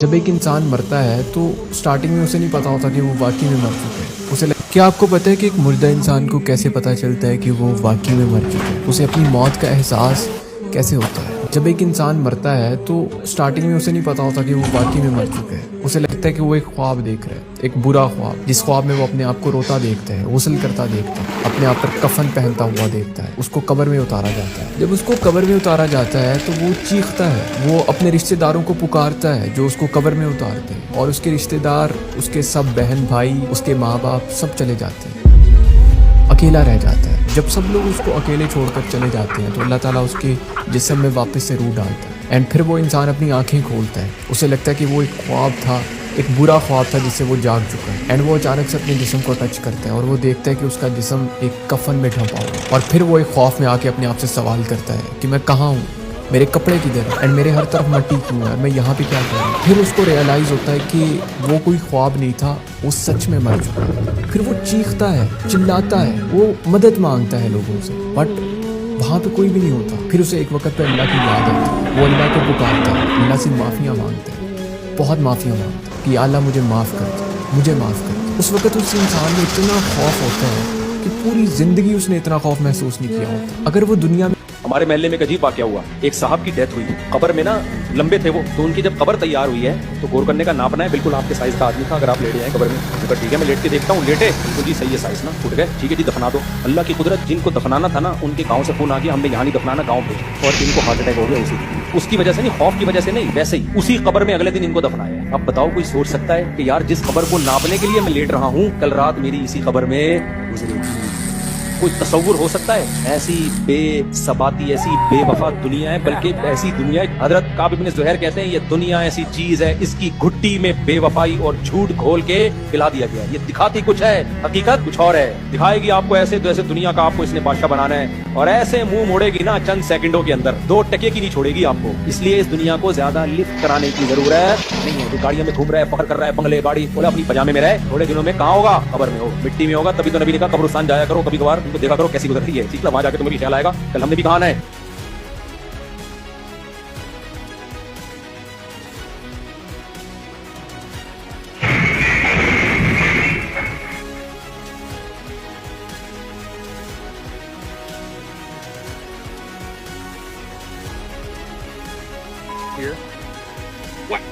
جب ایک انسان مرتا ہے تو سٹارٹنگ میں اسے نہیں پتا ہوتا کہ وہ واقعی میں مر چکا ہے. کیا آپ کو پتہ ہے کہ ایک مردہ انسان کو کیسے پتہ چلتا ہے کہ وہ واقعی میں مر چکا ہے؟ اسے اپنی موت کا احساس کیسے ہوتا ہے؟ جب ایک انسان مرتا ہے تو سٹارٹنگ میں اسے نہیں پتا ہوتا کہ وہ واقعی میں مر چکا ہے. اسے لگتا ہے کہ وہ ایک خواب دیکھ رہا ہے، ایک برا خواب، جس خواب میں وہ اپنے آپ کو روتا دیکھتا ہے، غسل کرتا دیکھتا ہے، اپنے آپ پر کفن پہنتا ہوا دیکھتا ہے. اس کو قبر میں اتارا جاتا ہے. جب اس کو قبر میں اتارا جاتا ہے تو وہ چیختا ہے، وہ اپنے رشتہ داروں کو پکارتا ہے جو اس کو قبر میں اتارتے ہیں، اور اس کے رشتہ دار، اس کے سب بہن بھائی، اس کے ماں باپ سب چلے جاتے ہیں. اکیلا رہ جاتا ہے. جب سب لوگ اس کو اکیلے چھوڑ کر چلے جاتے ہیں تو اللہ تعالیٰ اس کے جسم میں واپس سے روح ڈالتا ہے. اینڈ پھر وہ انسان اپنی آنکھیں کھولتا ہے. اسے لگتا ہے کہ وہ ایک خواب تھا، ایک برا خواب تھا جس سے وہ جاگ چکا ہے. اینڈ وہ اچانک سے اپنے جسم کو ٹچ کرتا ہے اور وہ دیکھتا ہے کہ اس کا جسم ایک کفن میں ڈھانپا ہوا ہے. اور پھر وہ ایک خوف میں آ کے اپنے آپ سے سوال کرتا ہے کہ میں کہاں ہوں، میرے کپڑے کدھر ہیں، اینڈ میرے ہر طرف مٹی کیوں ہے، میں یہاں پہ کیا کر رہا ہوں. پھر اس کو ریئلائز ہوتا ہے کہ وہ کوئی خواب نہیں تھا، وہ سچ میں مر چکا ہے. پھر وہ چیختا ہے، چلاتا ہے، وہ مدد مانگتا ہے لوگوں سے، بٹ وہاں پہ کوئی بھی نہیں ہوتا. پھر اسے ایک وقت پہ اللہ کی یاد آتی ہے. وہ اللہ کو پکارتا ہے، اللہ سے معافیاں مانگتا ہے، بہت معافیاں مانگتا ہے کہ یا اللہ مجھے معاف کر دے، مجھے معاف کر دے. اس وقت اس انسان میں اتنا خوف ہوتا ہے کہ پوری زندگی اس نے اتنا خوف محسوس نہیں کیا ہوتا. اگر وہ دنیا میں ہمارے محلے میں ایک عجیب واقعہ ہوا. ایک صاحب کی ڈیتھ ہوئی، قبر میں نا لمبے تھے وہ، تو ان کی جب قبر تیار ہوئی ہے تو غور کرنے کا ناپنا ہے، بالکل آپ کے سائز کا آدمی تھا. اگر آپ لیٹے ہیں قبر میں، ٹھیک ہے میں لیٹ کے دیکھتا ہوں، لیٹے بالکل جی صحیح ہے سائز نا، ٹوٹ گئے، ٹھیک ہے جی دفنا دو. اللہ کی قدرت، جن کو دفنانا تھا نا ان کے گاؤں سے فون آ گیا، ہم نے یہاں نہیں دفنانا، گاؤں بھیج، اور ان کو ہارٹ اٹیک ہو گیا. اس کی وجہ سے نہیں، خوف کی وجہ سے نہیں، ویسے ہی اسی قبر میں اگلے دن ان کو دفنایا. اب بتاؤ کوئی سوچ سکتا ہے کہ یار جس قبر کو ناپنے کے لیے میں لیٹ رہا ہوں، کل رات میری اسی قبر میں گزری؟ کوئی تصور ہو سکتا ہے؟ ایسی بے ثباتی، ایسی بے وفا دنیا ہے، بلکہ ایسی دنیا ہے، حضرت کعب بن زہیر کہتے ہیں یہ دنیا ایسی چیز ہے، اس کی گھٹی میں بے وفائی اور جھوٹ گھول کے پلا دیا گیا. یہ دکھاتی کچھ ہے، حقیقت کچھ اور ہے. دکھائے گی آپ کو ایسے تو ایسے دنیا کا آپ کو اس نے بادشاہ بنانا ہے، اور ایسے منہ موڑے گی نا چند سیکنڈوں کے اندر، 2 ٹکے کی نہیں چھوڑے گی آپ کو. اس لیے اس دنیا کو زیادہ لفٹ کرانے کی ضرورت نہیں ہے. جو گاڑیوں میں گھوم رہا ہے، فخر کر رہا ہے، بنگلے گاڑی، بولا اپنی پجامے میں رہے، تھوڑے دنوں میں کہاں ہوگا؟ قبر میں ہو، مٹی میں ہوگا. تبھی تو نبی نے کہا قبرستان جایا کرو کبھی کبھار، ان کو دیکھا کرو کیسی گزرتی ہے، ٹھیک ہے؟ وہاں جا کے تمہیں بھی خیال آئے گا کل ہم نے بھی کہاں ہے. Here. What?